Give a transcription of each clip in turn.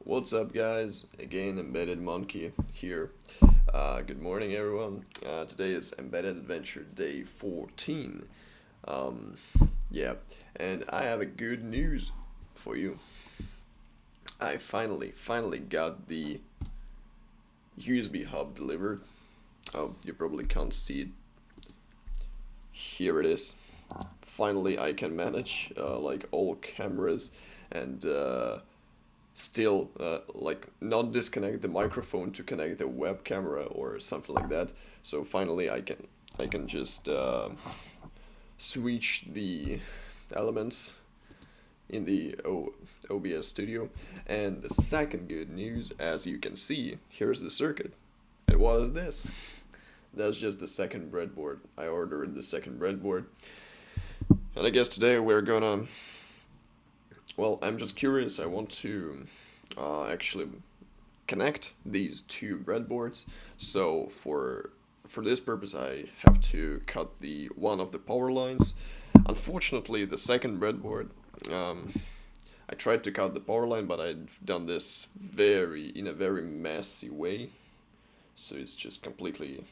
What's up, guys? Again, Embedded Monkey here. Good morning, everyone. Today is Embedded Adventure Day 14. Um, yeah, and I have a good news for you. I finally got the USB hub delivered. Oh, you probably can't see it. Here it is. Finally, I can manage like all cameras and still like not disconnect the microphone to connect the web camera or something like that. So finally I can just switch the elements in the OBS studio. And the second good news, as you can see, here's the circuit. And what is this? That's just the second breadboard. I ordered the second breadboard. And I guess today we're gonna, well, I'm just curious. I want to actually connect these two breadboards. So for this purpose, I have to cut the one of the power lines. Unfortunately, the second breadboard, um, I tried to cut the power line, but I've done this in a very messy way. So it's just completely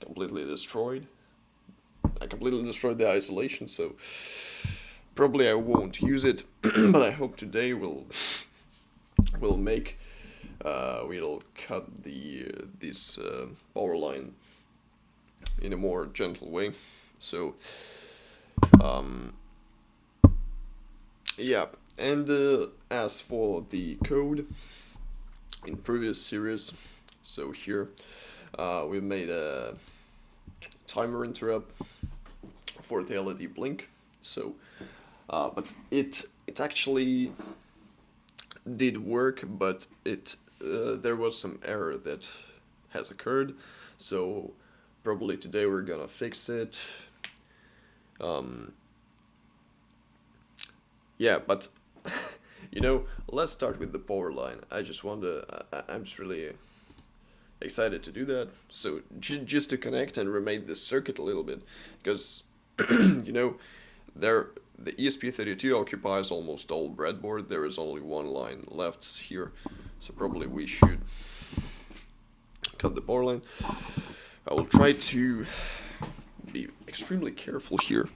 destroyed. I completely destroyed the isolation, so probably I won't use it. But I hope today will make we'll cut the this power line in a more gentle way. So um, yeah, and as for the code in previous series, so here we made a timer interrupt for the LED blink. So, but it actually did work, but it there was some error that has occurred. So probably today we're gonna fix it. Um, yeah, but let's start with the power line. I just want to. I'm just really excited to do that. So just to connect and remake this circuit a little bit, because you know there the ESP32 occupies almost all breadboard. There is only one line left here, so probably we should cut the power line. I will try to be extremely careful here.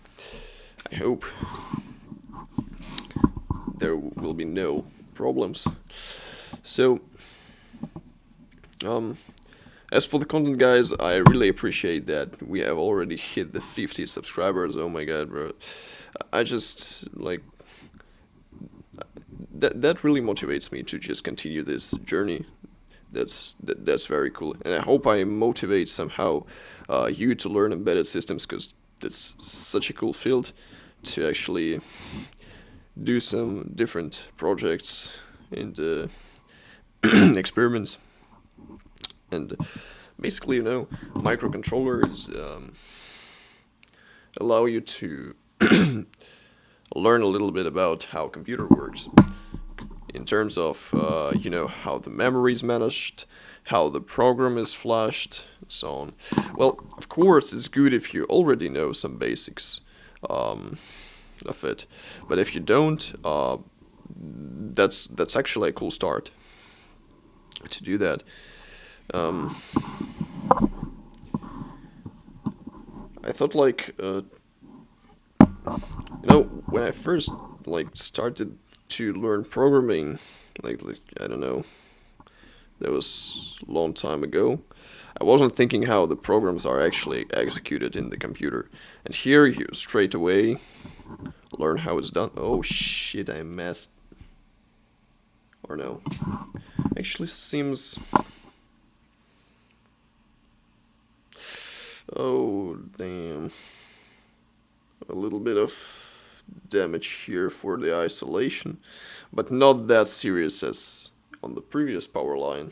I hope there will be no problems. So, um, as for the content, guys, I really appreciate that we have already hit the 50 subscribers. Oh my god, bro. I just, like, that really motivates me to just continue this journey. That's very cool, and I hope I motivate somehow you to learn embedded systems, because that's such a cool field to actually do some different projects and experiments. And basically, microcontrollers allow you to learn a little bit about how computer works in terms of how the memory is managed, how the program is flashed, and so on. Well, of course, it's good if you already know some basics of it, but if you don't, that's actually a cool start to do that. Um, I thought when I first started to learn programming, like I don't know, that was a long time ago. I wasn't thinking how the programs are actually executed in the computer, and here you straight away learn how it's done. Oh shit, I messed. Or no, actually seems. Oh damn, a little bit of damage here for the isolation, but not that serious as on the previous power line.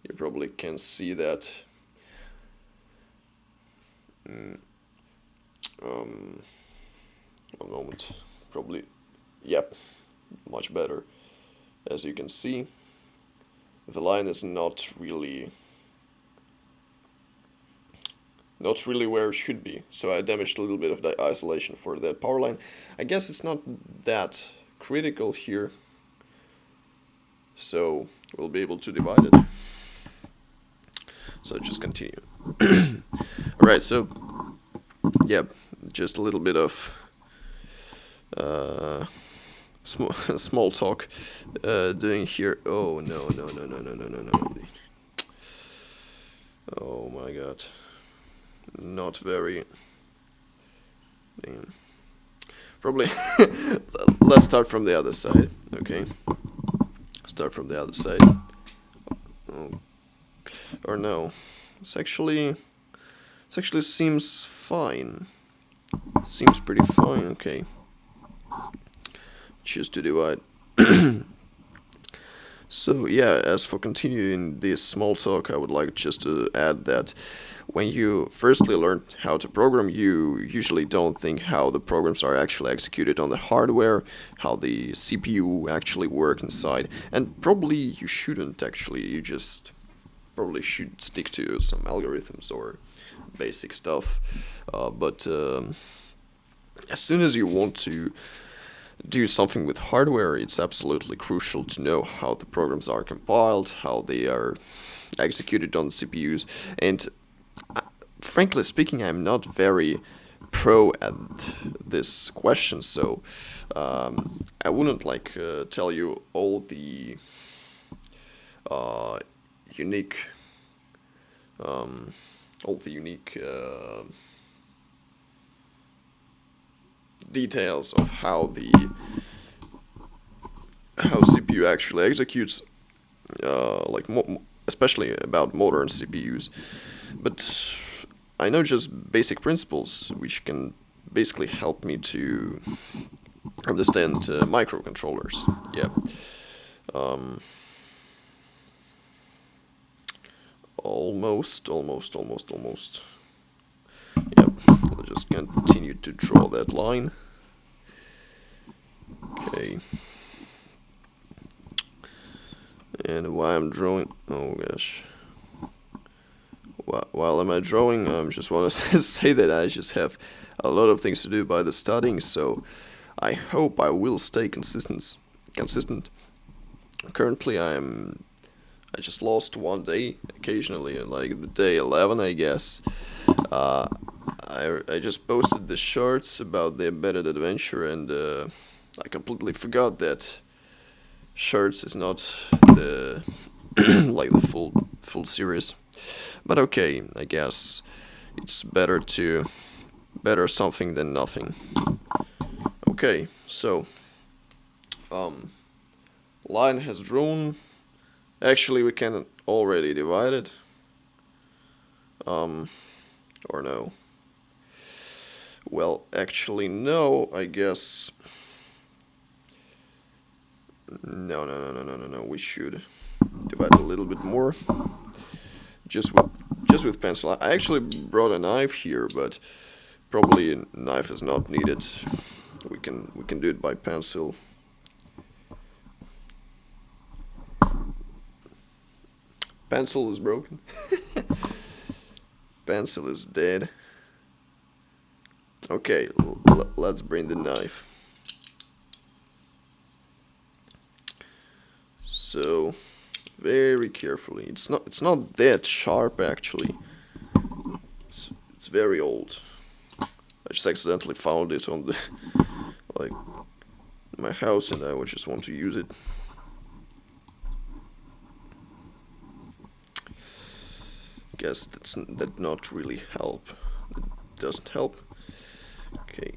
You probably can see that. Mm, um, One moment. Probably, yep, much better. As you can see, the line is not really where it should be. So I damaged a little bit of the isolation for that power line. I guess it's not that critical here. so we'll be able to divide it. So just continue. Alright, so yeah, just a little bit of small talk doing here. Oh no. Oh my god. Not very. Damn. Probably. Let's start from the other side. Okay. Start from the other side. Oh. Or no. It's actually seems fine. Seems pretty fine. Okay. Choose to divide. So yeah, as for continuing this small talk, I would like just to add that when you firstly learn how to program, you usually don't think how the programs are actually executed on the hardware, how the CPU actually work inside, and probably you shouldn't actually. You just probably should stick to some algorithms or basic stuff. But as soon as you want to do something with hardware, it's absolutely crucial to know how the programs are compiled, how they are executed on the CPUs, and frankly speaking, I'm not very pro at this question, so I wouldn't tell you uh, unique, all the unique details of how CPU actually executes, especially about modern CPUs. But I know just basic principles which can basically help me to understand microcontrollers. Yeah. Almost. Yep. I'll just continue to draw that line. Okay. And while I'm drawing, oh gosh. While am I drawing, I just want to say that I just have a lot of things to do by the studying, so I hope I will stay consistent. Currently, I just lost one day occasionally, like the day 11, I guess. I just posted the shorts about the embedded adventure, and I completely forgot that shorts is not the like the full series. But okay, I guess it's better something than nothing. Okay, so line has drawn. Actually, we can already divide it. Or no. Well, actually, no, I guess. No. We should divide a little bit more. Just with pencil. I actually brought a knife here, but probably a knife is not needed. We can do it by pencil. Pencil is broken. Pencil is dead. Okay, let's bring the knife. So, very carefully. It's not that sharp actually. It's very old. I just accidentally found it on the my house, and I would just want to use it. Guess that not really help. It doesn't help. Okay.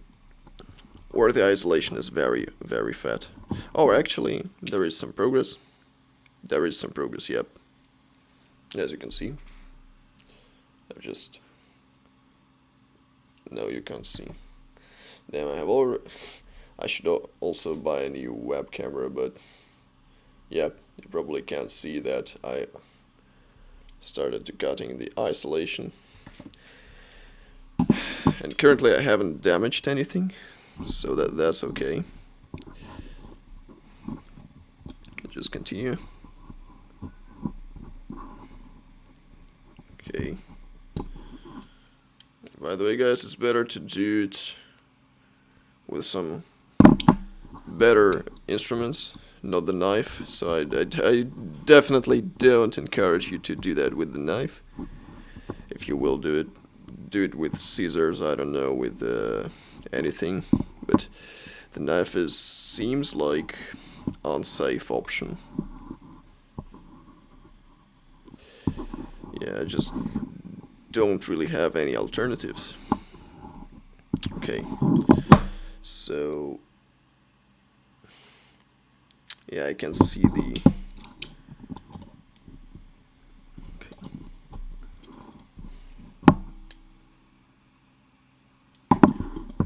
Or the isolation is very fat. Oh, actually, there is some progress. Yep. As you can see. No, you can't see. Damn, I should also buy a new web camera, but yep, you probably can't see that I started to cutting the isolation. And currently I haven't damaged anything, so that's okay. Just continue. Okay. By the way, guys, it's better to do it with some better instruments not the knife. So I definitely don't encourage you to do that with the knife. If you will do it with scissors. I don't know, with anything, but the knife seems like unsafe option. Yeah, I just don't really have any alternatives. Okay, so yeah, I can see the.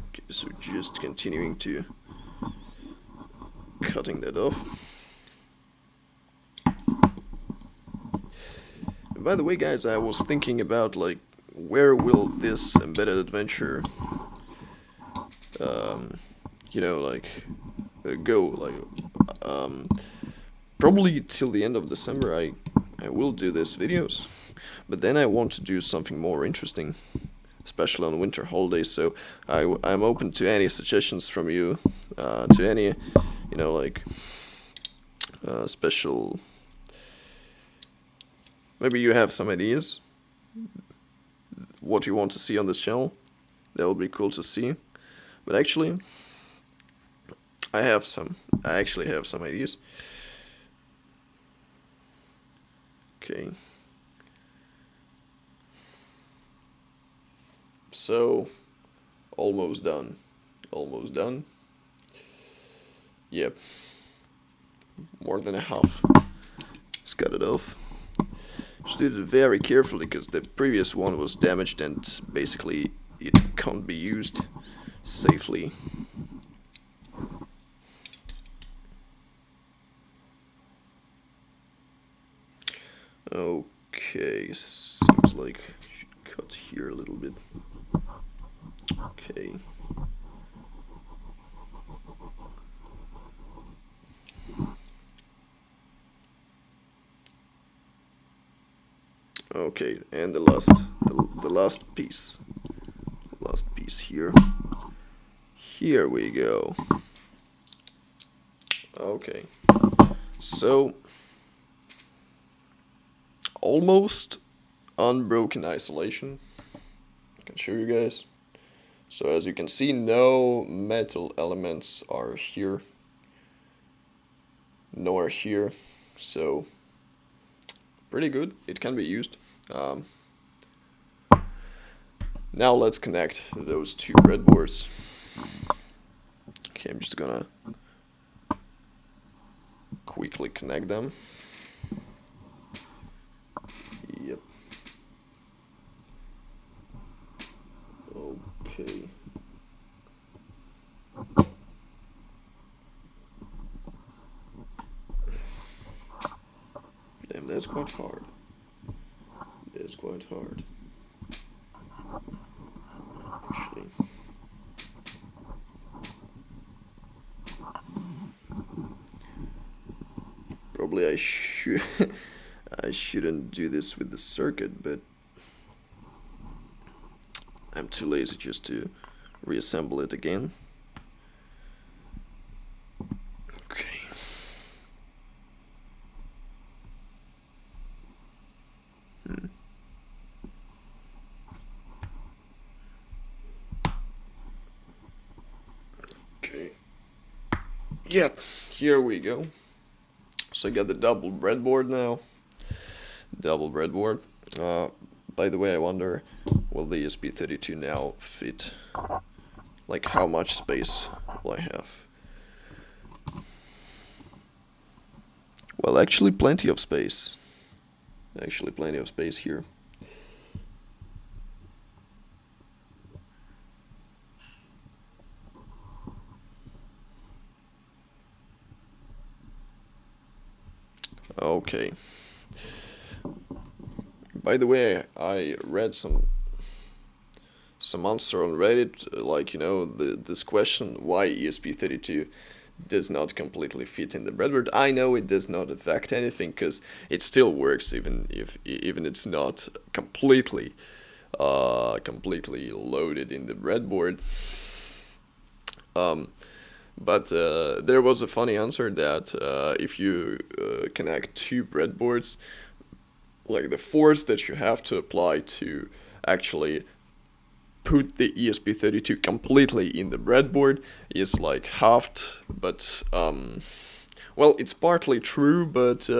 Okay, so just continuing to cutting that off. And by the way, guys, I was thinking about like where will this embedded adventure, like go like. Probably till the end of December I will do these videos, but then I want to do something more interesting, especially on winter holidays. So I'm open to any suggestions from you, to any, like special. Maybe you have some ideas what you want to see on this channel. That would be cool to see. But actually, I actually have some ideas. Okay. So, almost done. Almost done. Yep. More than a half. Let's cut it off. Just did it very carefully because the previous one was damaged and basically it can't be used safely. Okay, seems like I should cut here a little bit. Okay. Okay, and the last piece. Last piece here. Here we go. Okay. So almost unbroken isolation. I can show you guys. So as you can see, no metal elements are here, nor here. So pretty good. It can be used. Now let's connect those two breadboards. Okay, I'm just gonna quickly connect them. Yep. Okay. Damn, that's quite hard. It's quite hard. Actually. Probably I should I shouldn't do this with the circuit, but I'm too lazy just to reassemble it again. Okay. Okay. Yep, here we go. So I got the double breadboard now. Double breadboard. By the way, I wonder, will the ESP32 now fit? Like, how much space will I have? Well, actually plenty of space. Actually plenty of space here. Okay. By the way, I read some answer on Reddit, like, this question, why ESP32 does not completely fit in the breadboard. I know it does not affect anything because it still works even if it's not completely loaded in the breadboard. But there was a funny answer that if you connect two breadboards, like the force that you have to apply to actually put the ESP32 completely in the breadboard is like halved, but well, it's partly true, but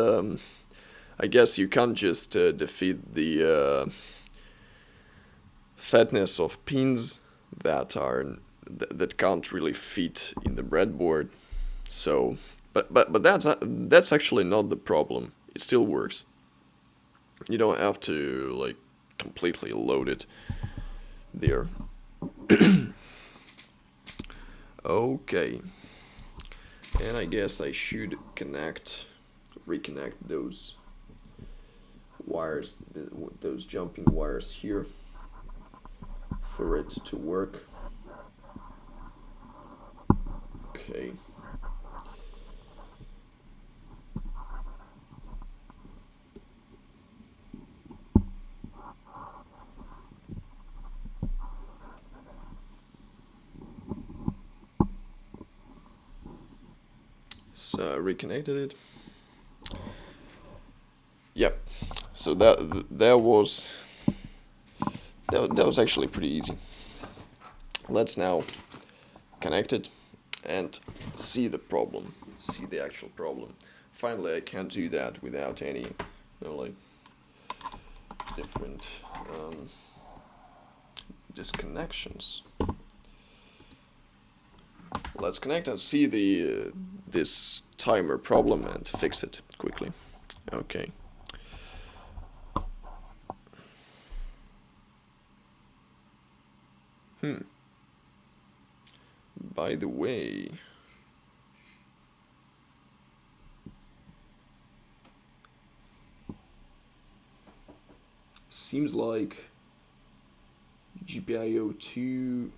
I guess you can't just defeat the fatness of pins that can't really fit in the breadboard. So, but that's actually not the problem. It still works. You don't have to like completely load it there. Okay, and I guess I should reconnect those wires, those jumping wires here for it to work. Okay. So reconnected it. Yep. So that was actually pretty easy. Let's now connect it and see the problem. See the actual problem. Finally, I can't do that without any, like different disconnections. Let's connect and see this timer problem and fix it quickly. Okay. By the way, seems like GPIO2,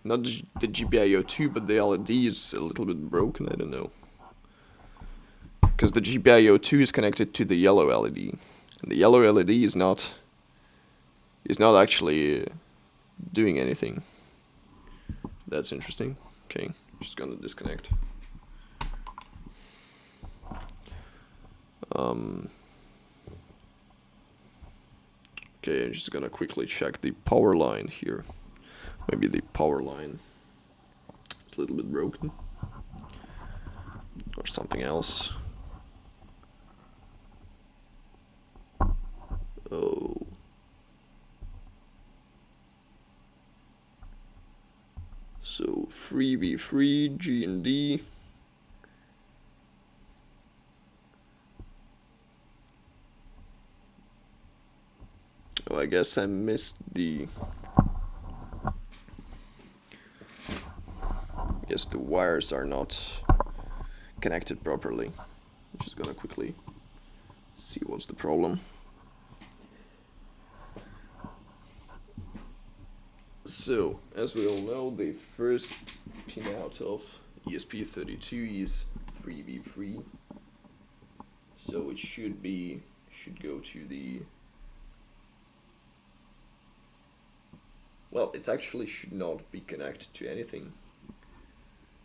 not the GPIO2, but the LED is a little bit broken. I don't know, because the GPIO2 is connected to the yellow LED, and the yellow LED is not actually doing anything. That's interesting. Okay, just gonna disconnect. Okay, I'm just gonna quickly check the power line here. Maybe the power line is a little bit broken, or something else. Oh. So 3v3 G and D. Oh, I guess I missed the. I guess the wires are not connected properly. I'm just gonna quickly see what's the problem. So, as we all know, the first pinout of ESP32 is 3v3. So it should go to the. Well, it actually should not be connected to anything,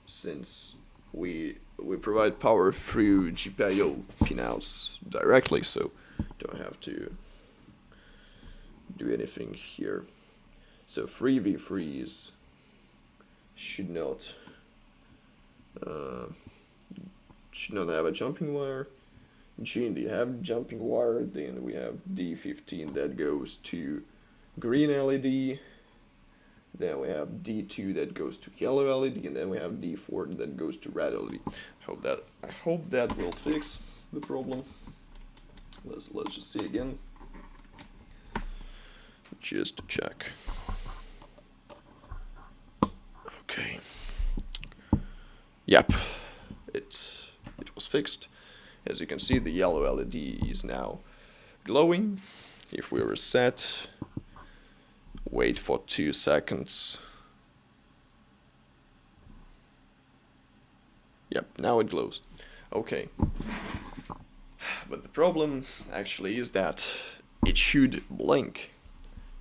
since we provide power through GPIO pinouts directly, so don't have to do anything here. So 3v3s should not have a jumping wire. G and D have jumping wire. Then we have D15 that goes to green LED. Then we have D2 that goes to yellow LED, and then we have D4 that goes to red LED. I hope that will fix the problem. Let's just see again, just to check. Okay. Yep, it was fixed. As you can see, the yellow LED is now glowing. If we reset, wait for 2 seconds. Yep, now it glows. Okay. But the problem actually is that it should blink.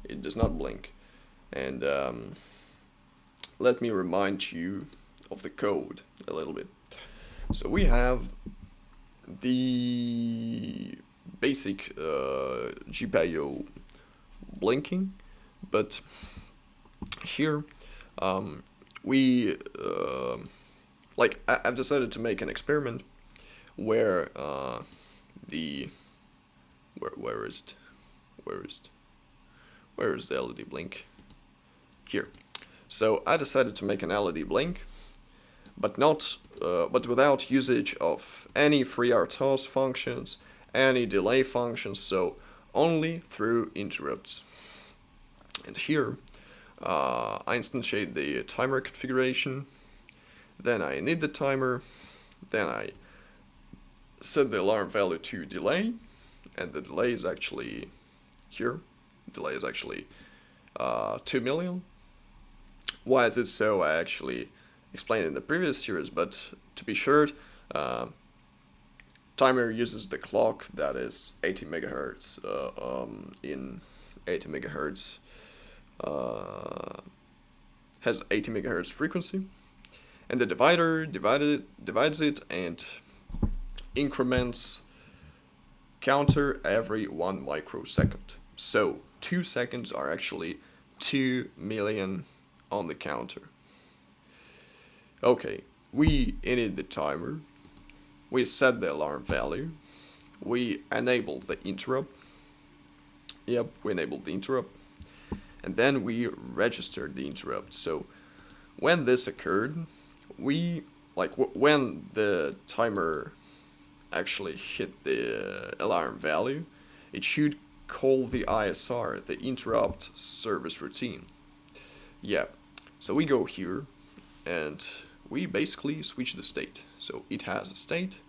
It does not blink. And let me remind you of the code a little bit. So we have the basic GPIO blinking, but here we I've decided to make an experiment where where is it? Where is the LED blink? Here. So I decided to make an LED blink, but without usage of any FreeRTOS functions, any delay functions, so only through interrupts. And here I instantiate the timer configuration, then I init the timer, then I set the alarm value to delay, and the delay is actually here. Delay is actually 2 million. Why is it so? I actually explained in the previous series, but to be sure, timer uses the clock that is 80 megahertz in 80 megahertz has 80 megahertz frequency, and the divider divides it and increments counter every 1 microsecond. So 2 seconds are actually 2 million on the counter. Okay, we init the timer, we set the alarm value, we enable the interrupt. Yep, we enabled the interrupt, and then we registered the interrupt. So when this occurred, we when the timer actually hit the alarm value, it should call the ISR, the interrupt service routine. Yeah, so we go here and we basically switch the state. So it has a state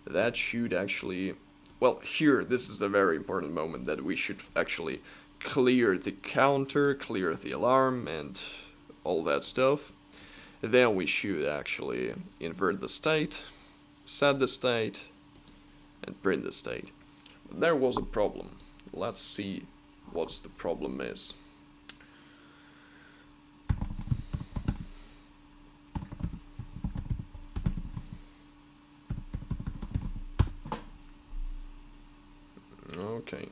that should actually, well, here this is a very important moment that we should actually clear the counter, clear the alarm and all that stuff. Then we should actually invert the state, set the state, and print the state. But there was a problem. Let's see what the problem is. Okay.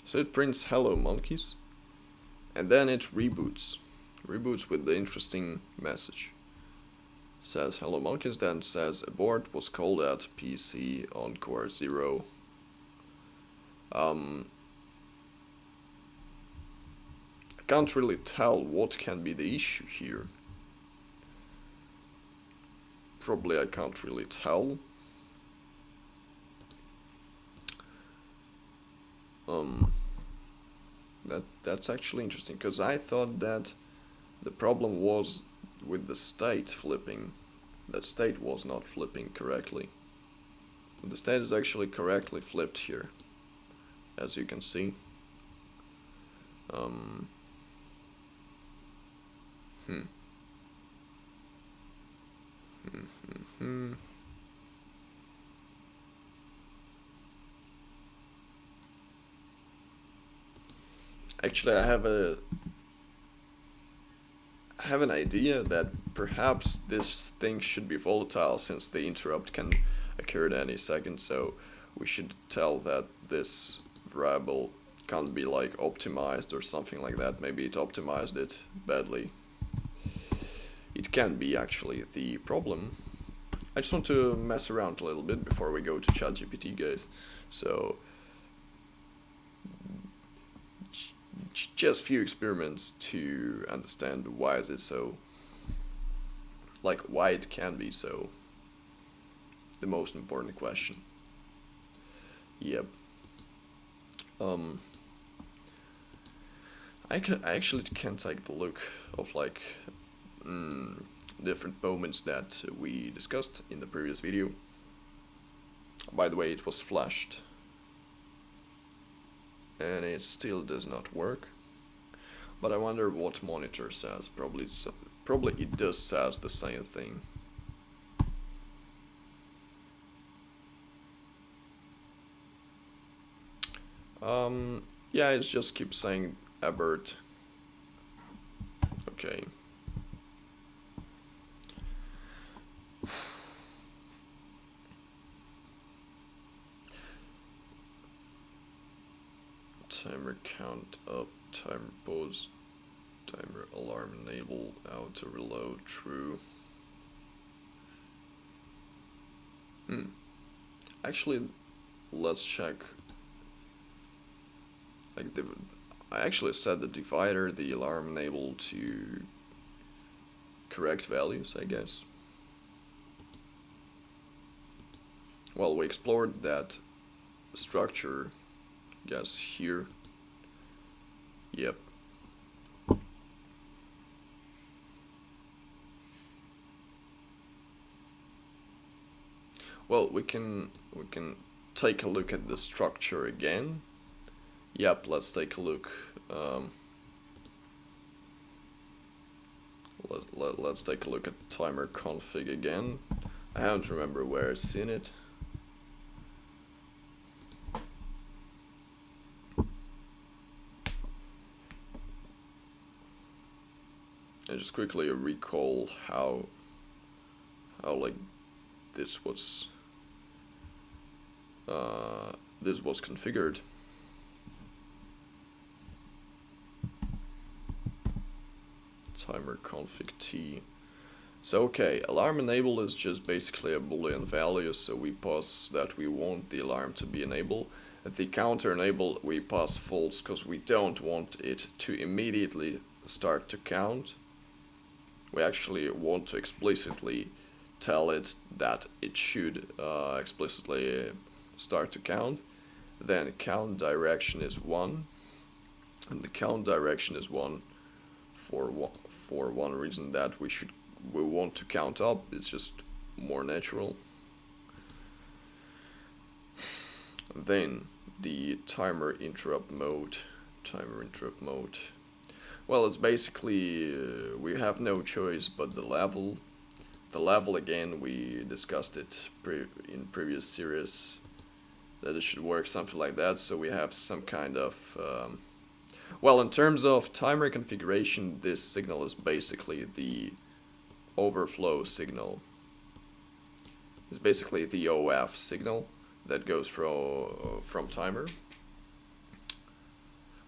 So it prints hello monkeys, and then it reboots with the interesting message. Says hello monkeys, then says abort was called at PC on core 0. I can't really tell what can be the issue here. Probably I can't really tell. That's actually interesting, because I thought that the problem was with the state flipping. That state was not flipping correctly. The state is actually correctly flipped here, as you can see. Actually, I have an idea that perhaps this thing should be volatile, since the interrupt can occur at any second, so we should tell that this variable can't be like optimized or something like that. Maybe it optimized it badly. It can be actually the problem. I just want to mess around a little bit before we go to ChatGPT, guys. So just few experiments to understand why is it so, like why it can be so. The most important question. Yep. I actually can take the look of like different moments that we discussed in the previous video. By the way, it was flashed, and it still does not work. But I wonder what monitor says. Probably it does says the same thing. Yeah, it just keeps saying abort. Okay, Timer count up, timer pause, timer alarm enable, auto reload, true. Actually, let's check. Like I actually set the divider, the alarm enable to correct values, I guess. Well, we explored that structure, yes, here. Yep. Well, we can take a look at the structure again. Yep, let's take a look. Let's take a look at timer config again. I don't remember where I've seen it. I just quickly recall how like this was configured. Timer config T. So okay, alarm enable is just basically a boolean value, so we pass that we want the alarm to be enabled. At the counter enable we pass false because we don't want it to immediately start to count. We actually want to explicitly tell it that it should explicitly start to count. Then count direction is 1, and the count direction is 1 for one reason, that we want to count up. It's just more natural. Then the timer interrupt mode. Well, it's basically we have no choice but the level. The level, again, we discussed it in previous series, that it should work something like that. So we have some kind of well, in terms of timer configuration, this signal is basically the overflow signal. It's basically the OF signal that goes from timer.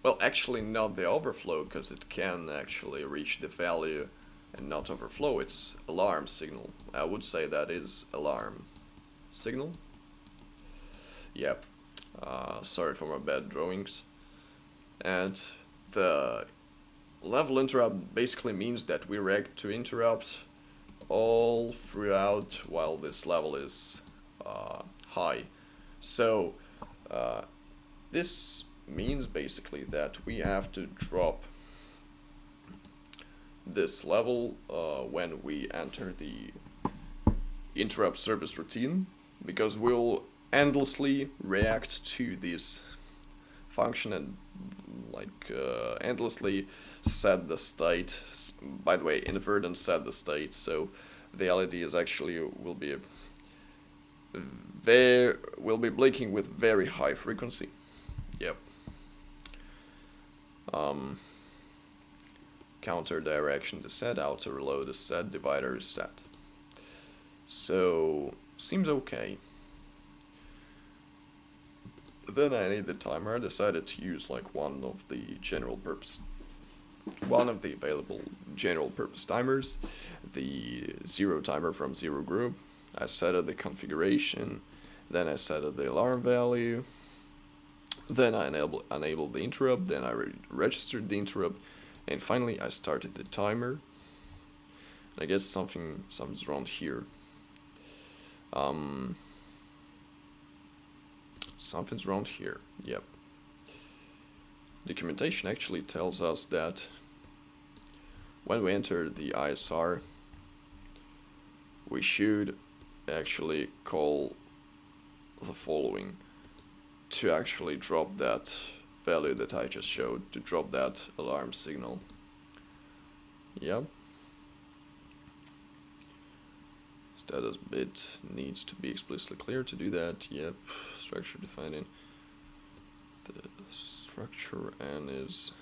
Well, actually not the overflow, because it can actually reach the value and not overflow. It's alarm signal. I would say that is alarm signal. Yep. Sorry for my bad drawings. And the level interrupt basically means that we react to interrupt all throughout while this level is high. So this means basically that we have to drop this level when we enter the interrupt service routine, because we'll endlessly react to this function and endlessly set the state. By the way, invert and set the state, so the LED is actually will be blinking with very high frequency. Yep. Counter direction is set, auto reload is set, divider is set. So seems okay. Then I need the timer. I decided to use like one of the available general purpose timers, the zero timer from zero group. I set the configuration, then I set the alarm value, then I enabled the interrupt, then I registered the interrupt, and finally I started the timer. I guess something's wrong here. Something's wrong here. Yep. Documentation actually tells us that when we enter the ISR, we should actually call the following to actually drop that value that I just showed, to drop that alarm signal. Yep. Status bit needs to be explicitly clear to do that. Yep. Structure defining the structure, and is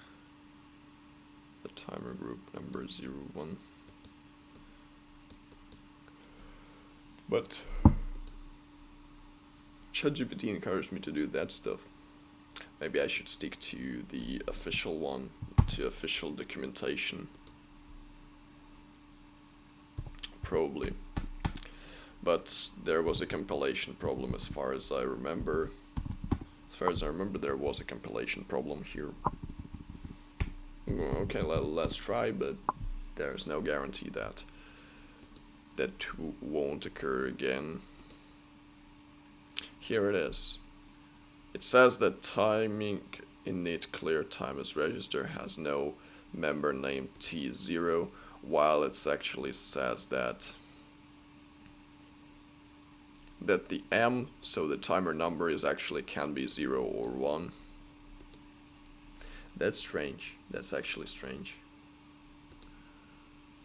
the timer group number 01. But ChatGPT encouraged me to do that stuff. Maybe I should stick to the official one, to official documentation. Probably. But there was a compilation problem as far as I remember. As far as I remember, there was a compilation problem here. Okay, let's try, but there's no guarantee that that won't occur again. Here it is. It says that timing init clear time as register has no member name T0, while it actually says that the M, so the timer number, is actually can be 0 or 1. That's strange. That's actually strange.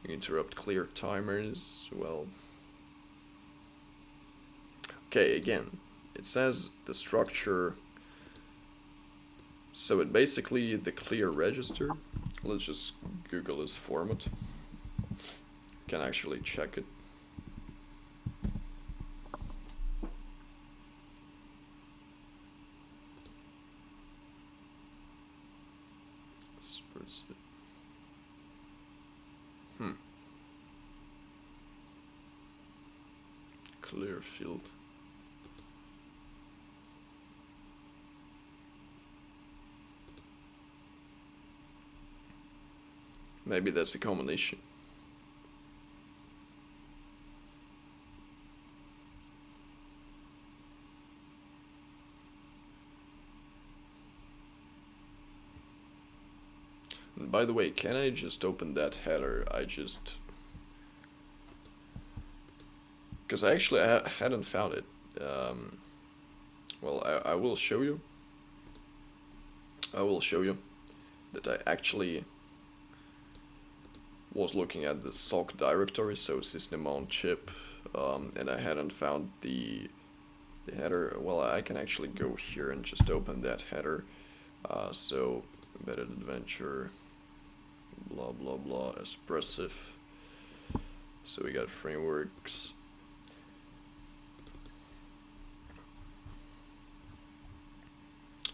Interrupt clear timers, well. Okay, again, it says the structure. So it basically, the clear register, let's just Google this format. Can actually check it. Clear field. Maybe that's a common issue. And by the way, can I just open that header? Because I actually hadn't found it. Well, I will show you. I will show you that I actually was looking at the sock directory, so system on chip, and I hadn't found the header. Well, I can actually go here and just open that header. So embedded adventure, blah blah blah, expressive. So we got frameworks.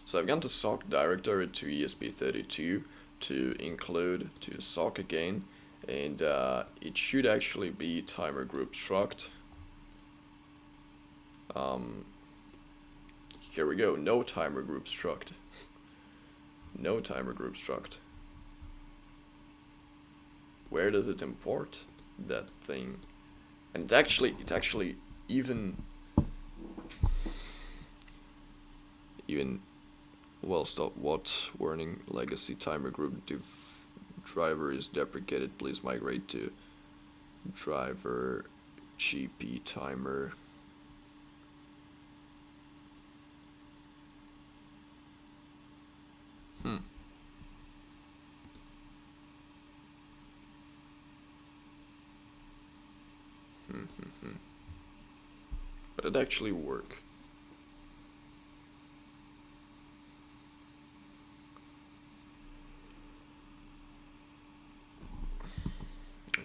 So I've gone to sock directory to ESP32 to include to sock again, and it should actually be timer group struct. Here we go, no timer group struct. No timer group struct. Where does it import that thing? And it actually even well, stop. What warning? Legacy timer group driver is deprecated. Please migrate to driver GP timer. But it actually worked.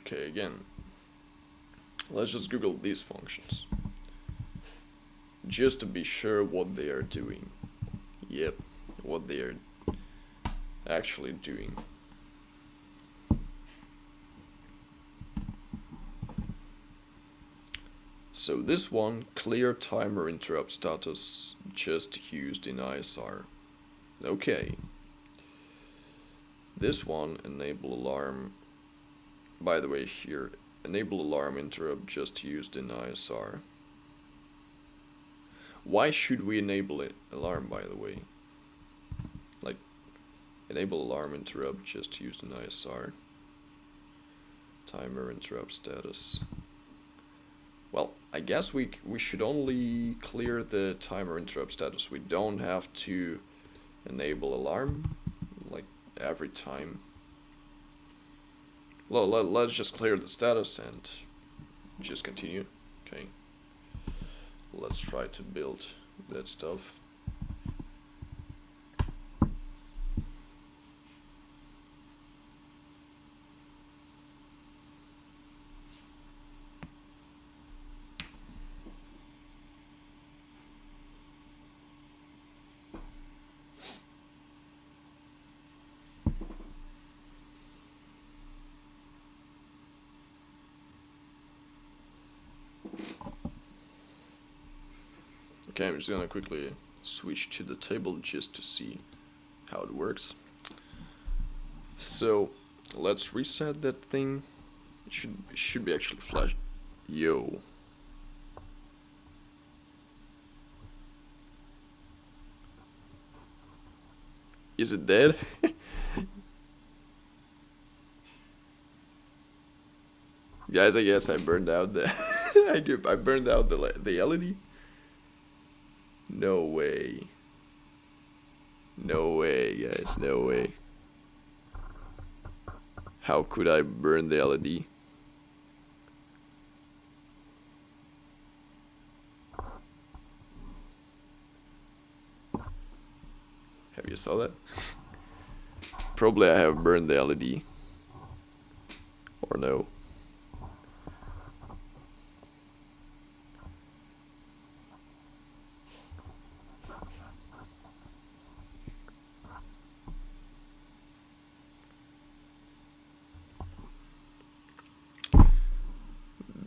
Okay, again, let's just Google these functions, just to be sure what they are doing. Yep, what they are actually doing. So this one, clear timer interrupt status, just used in ISR. Okay. This one, enable alarm. By the way, here, enable alarm interrupt just used in ISR. Why should we enable it? Alarm, by the way? Like, enable alarm interrupt just used in ISR. Timer interrupt status. Well, I guess we should only clear the timer interrupt status. We don't have to enable alarm, like, every time. Let's just clear the status and just continue. Okay. Let's try to build that stuff. Okay, I'm just gonna quickly switch to the table just to see how it works. So let's reset that thing. It should be actually flash. Yo. Is it dead? Guys, I guess I burned out the I burned out the LED. No way. No way, guys, no way. How could I burn the LED? Have you saw that? Probably I have burned the LED. Or no.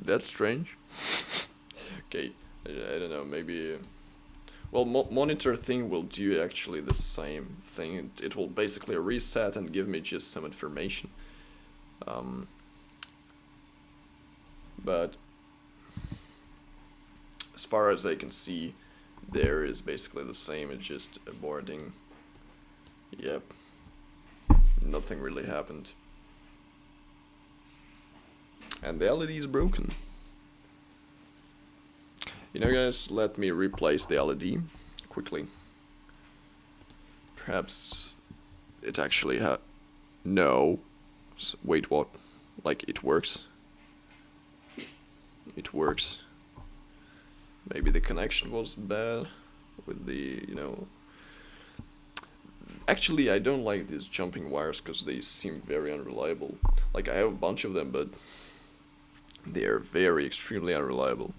That's strange. Okay, I don't know, maybe... Well, monitor thing will do actually the same thing. It will basically reset and give me just some information. But as far as I can see, there is basically the same. It's just aborting. Yep. Nothing really happened. And the LED is broken. You know, guys, let me replace the LED quickly. Perhaps it actually no. Wait, what? Like, it works? It works. Maybe the connection was bad with the, you know... Actually, I don't like these jumping wires because they seem very unreliable. Like, I have a bunch of them, but they are very extremely unreliable.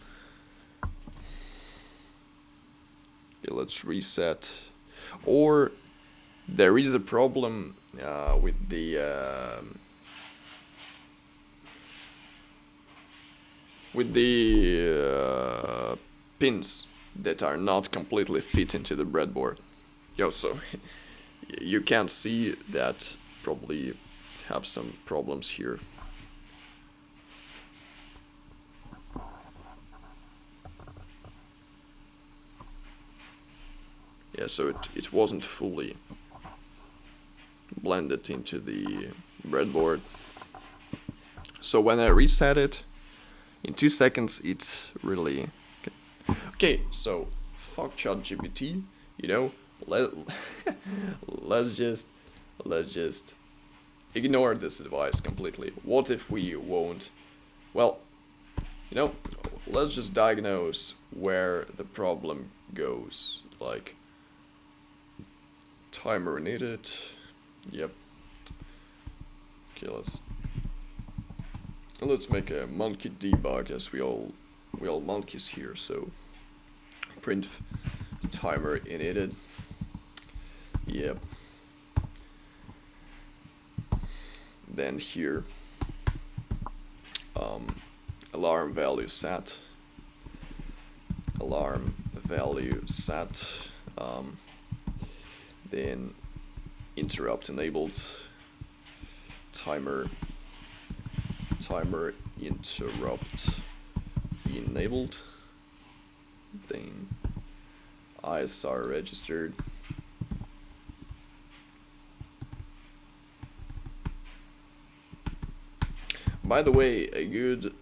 Okay, let's reset. Or there is a problem with the pins that are not completely fit into the breadboard. Yo, so you can't see that. Probably have some problems here. Yeah, so it wasn't fully blended into the breadboard. So when I reset it, in 2 seconds, it's really... Okay, so fuck ChatGPT, you know, let's just ignore this advice completely. What if we won't? Well, you know, let's just diagnose where the problem goes. Like, timer needed. Yep. Okay, let's make a monkey debug, as we all monkeys here. So print timer needed. Yep. Then here, alarm value set. Alarm value set. Then interrupt enabled. Timer interrupt enabled. Then ISR registered. By the way, a good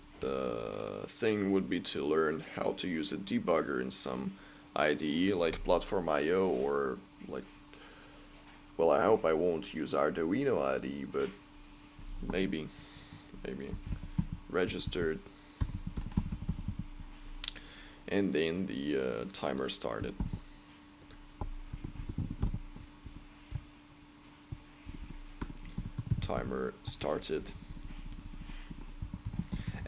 thing would be to learn how to use a debugger in some IDE like Platform.io or like, well, I hope I won't use Arduino IDE, but maybe registered, and then the timer started. Timer started.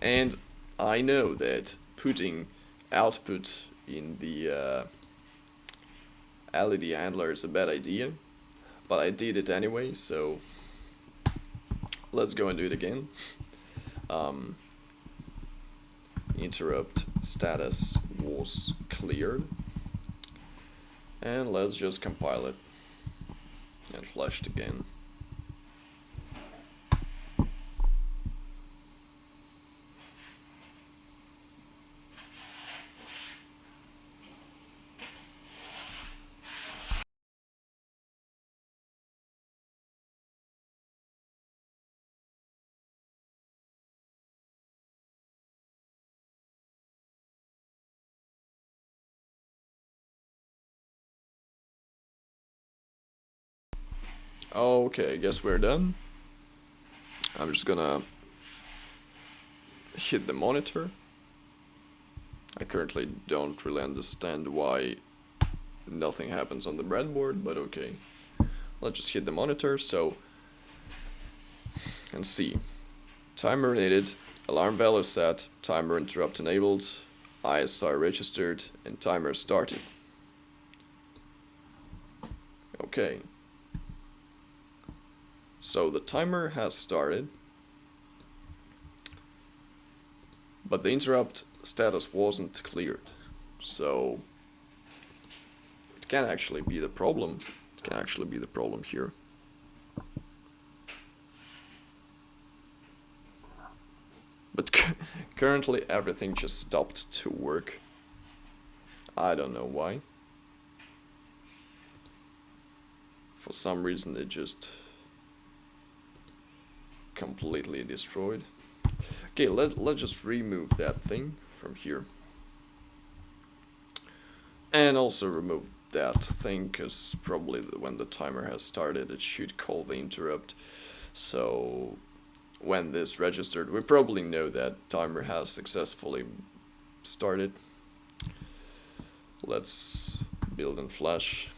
And I know that putting output in the LED handler is a bad idea, but I did it anyway, so let's go and do it again. Interrupt status was cleared. And let's just compile it and flash it again. Okay, I guess we're done. I'm just gonna hit the monitor. I currently don't really understand why nothing happens on the breadboard, but okay. Let's just hit the monitor so and see. Timer needed, alarm value set, timer interrupt enabled, ISR registered, and timer started. Okay. So the timer has started, but the interrupt status wasn't cleared. So it can actually be the problem. It can actually be the problem here. But currently everything just stopped to work. I don't know why. For some reason it just completely destroyed. Okay, let's just remove that thing from here. And also remove that thing, because probably when the timer has started it should call the interrupt. So when this registered, we probably know that timer has successfully started. Let's build in Flash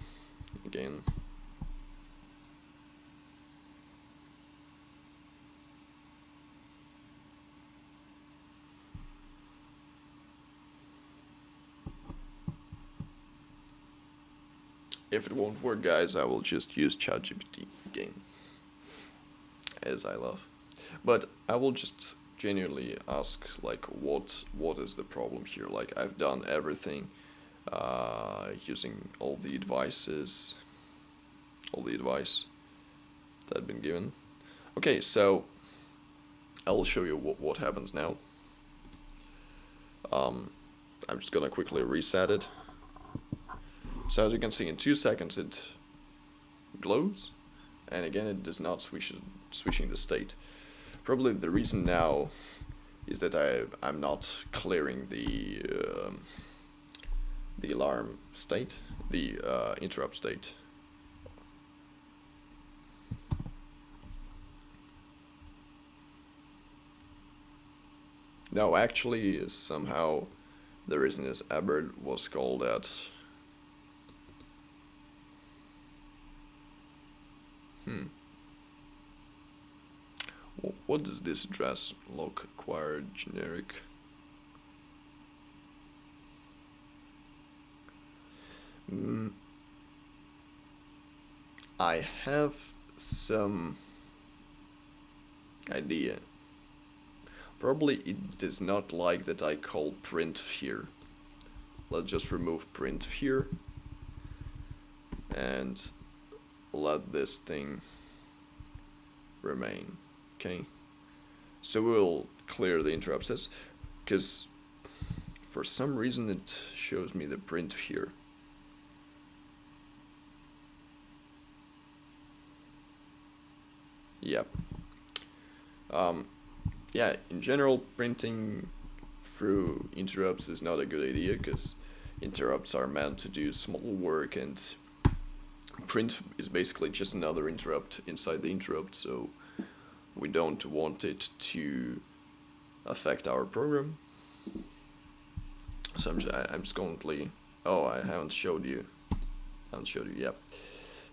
again. If it won't work, guys, I will just use ChatGPT again, as I love. But I will just genuinely ask, like, what is the problem here? Like, I've done everything, using all the advice that had been given. Okay, so I will show you what happens now. I'm just gonna quickly reset it. So as you can see, in 2 seconds it glows, and again it does not switching the state. Probably the reason now is that I'm not clearing the alarm state, the interrupt state. No, actually, somehow the reason is Aberrd was called that. What does this address lock acquired generic? I have some idea. Probably it does not like that I call print here. Let's just remove print here and let this thing remain. Okay, so we'll clear the interrupt sets, because for some reason it shows me the print here. Yep. Yeah, in general, printing through interrupts is not a good idea, because interrupts are meant to do small work, and print is basically just another interrupt inside the interrupt, so we don't want it to affect our program. So I'm just currently, oh, I haven't showed you, yep.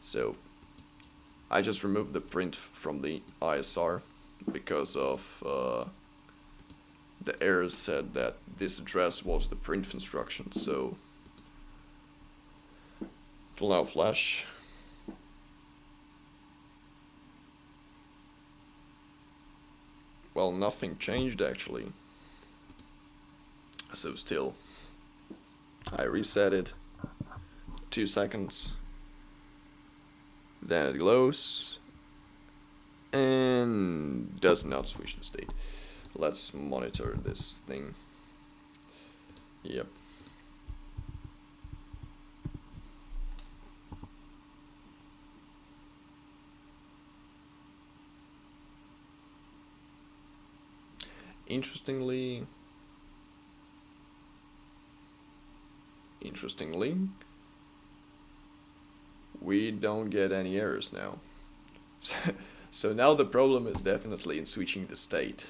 So I just removed the print from the ISR because of the error said that this address was the print instruction, so it will now flash. Well, nothing changed actually. So still, I reset it, 2 seconds. Then it glows and does not switch the state. Let's monitor this thing. Yep. Interestingly, we don't get any errors now. So now the problem is definitely in switching the state.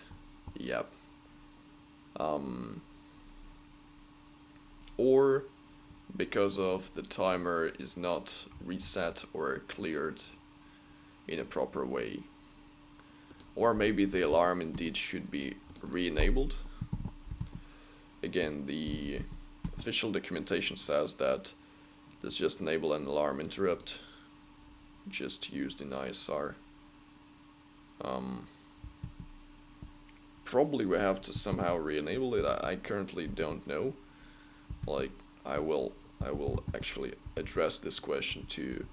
Yep. Or because of the timer is not reset or cleared in a proper way. Or maybe the alarm indeed should be re-enabled. Again, the official documentation says that this just enable an alarm interrupt just used in ISR. Probably we have to somehow re-enable it. I currently don't know. Like, I will actually address this question to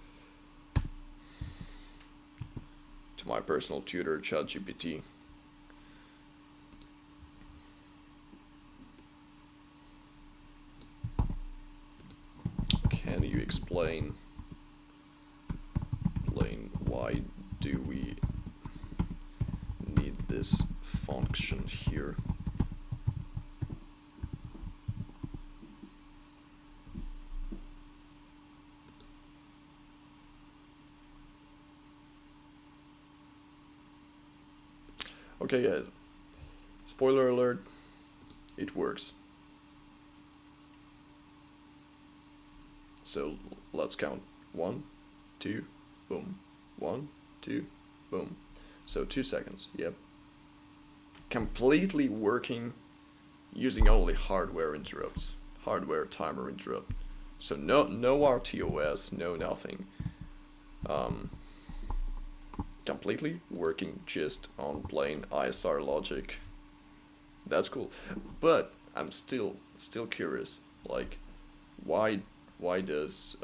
my personal tutor, ChatGPT. Can you explain why do we need this function here? Okay guys, spoiler alert, it works. So let's count. 1, 2, boom. 1, 2, boom. So 2 seconds, yep. Completely working using only hardware interrupts, hardware timer interrupt. So no RTOS, no nothing. Completely working just on plain ISR logic. That's cool. But I'm still curious, like why does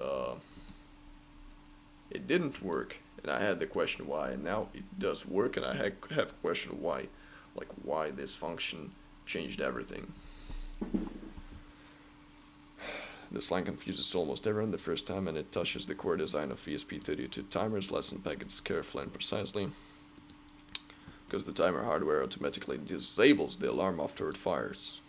it didn't work, and I had the question why, and now it does work, and I have question why, like why this function changed everything. This line confuses almost everyone the first time, and it touches the core design of ESP32 timers, lesson packets carefully and precisely, because the timer hardware automatically disables the alarm after it fires.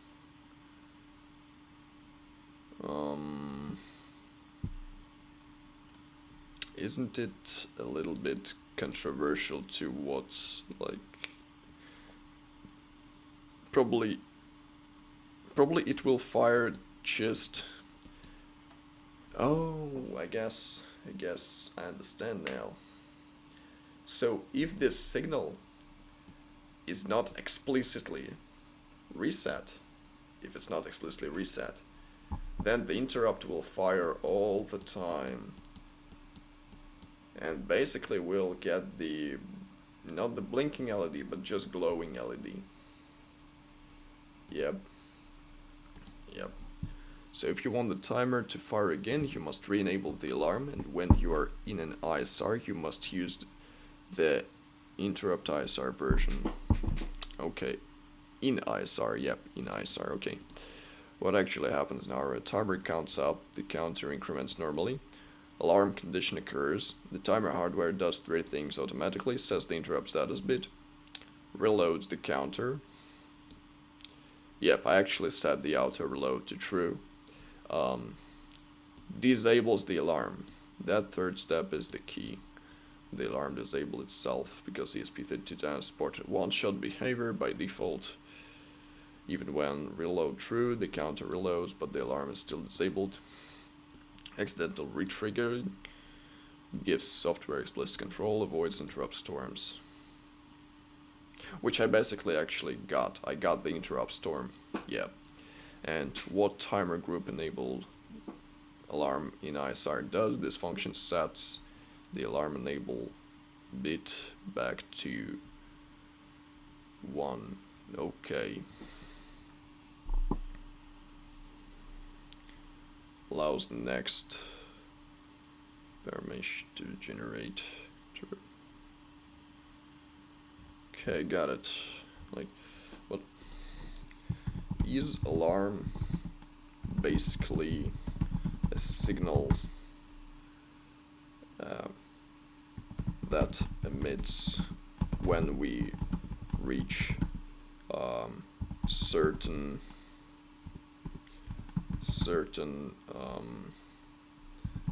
Isn't it a little bit controversial to what's like probably it will fire just. Oh, I guess I understand now. So if this signal is not explicitly reset, then the interrupt will fire all the time. And basically we'll get not the blinking LED, but just glowing LED. Yep. So if you want the timer to fire again, you must re-enable the alarm, and when you are in an ISR, you must use the interrupt ISR version. Okay, in ISR, yep, in ISR, okay. What actually happens now, a timer counts up, the counter increments normally, alarm condition occurs, the timer hardware does 3 things automatically, sets the interrupt status bit, reloads the counter. Yep, I actually set the auto reload to true. Disables the alarm. That third step is the key. The alarm disables itself because ESP32 doesn't support one-shot behavior by default. Even when reload true, the counter reloads, but the alarm is still disabled. Accidental retriggering gives software explicit control, avoids interrupt storms. Which I basically actually got. I got the interrupt storm. Yeah. And what timer group enabled alarm in ISR does, this function sets the alarm enable bit back to 1. Okay. Allows the next Permission to generate. Okay, got it. Like, what is alarm basically a signal that emits when we reach certain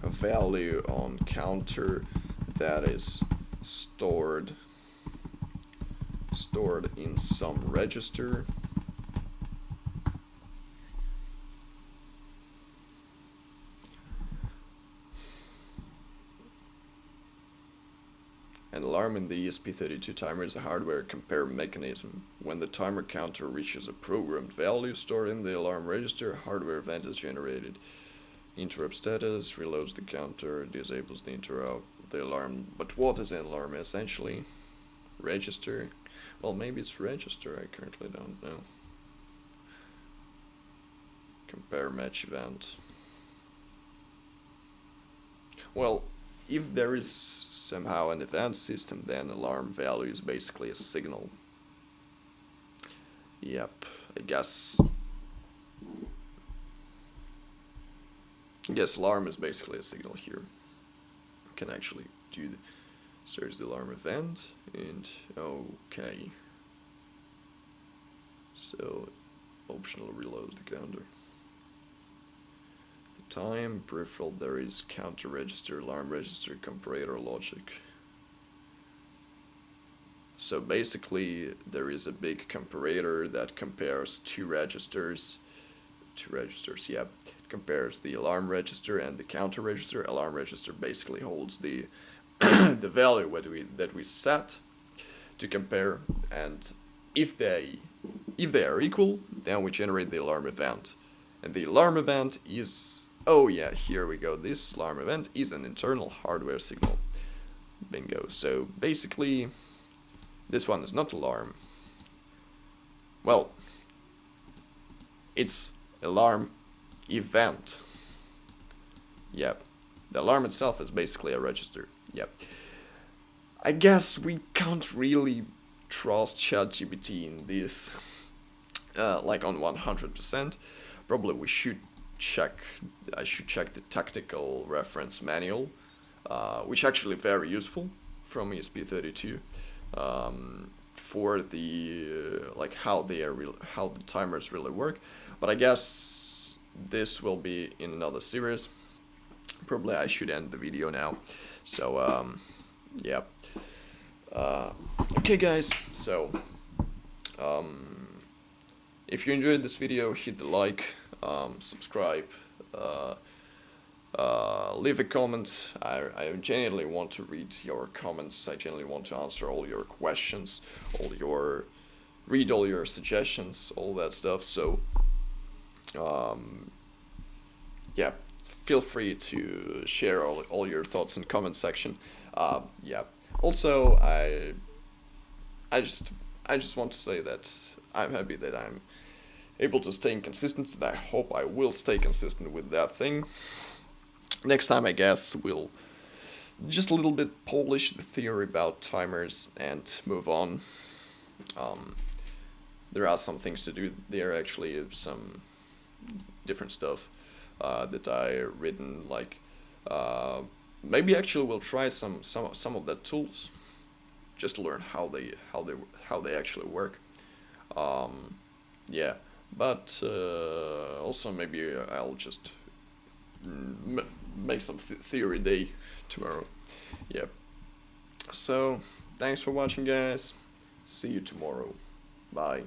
value on counter that is stored in some register. An alarm in the ESP32 timer is a hardware compare mechanism. When the timer counter reaches a programmed value stored in the alarm register, a hardware event is generated. Interrupt status reloads the counter, disables the alarm. But what is an alarm essentially? Register? Well, maybe it's register, I currently don't know. Compare match event. Well, if there is somehow an event system, then alarm value is basically a signal. Yep, I guess alarm is basically a signal here. We can actually do the search the alarm event and okay. So optional reload the counter. The time peripheral there is counter register, alarm register, comparator logic. So basically there is a big comparator that compares two registers, yep. It compares the alarm register and the counter register. Alarm register basically holds the the value that we set to compare, and if they are equal, then we generate the alarm event. And the alarm event is, oh yeah, here we go. This alarm event is an internal hardware signal. Bingo. So basically this one is not alarm. Well, it's alarm event. Yep. The alarm itself is basically a register. Yep. I guess we can't really trust ChatGPT in this like on 100%. Probably we should I should check the technical reference manual, which actually very useful from ESP32 for the like how the timers really work. But I guess this will be in another series. Probably I should end the video now. So yeah. Okay guys, so if you enjoyed this video, hit the like, subscribe, leave a comment. I genuinely want to read your comments. I genuinely want to answer all your questions, read all your suggestions, all that stuff. So yeah, feel free to share all your thoughts in comment section. Yeah. Also, I just want to say that I'm happy that I'm able to stay consistent, and I hope I will stay consistent with that thing. Next time, I guess, we'll just a little bit polish the theory about timers and move on. There are some things to do there, actually, some different stuff that I written, like maybe actually we'll try some of the tools just to learn how they actually work. Yeah, but also maybe I'll just make some theory day tomorrow. Yeah. So thanks for watching, guys. See you tomorrow. Bye.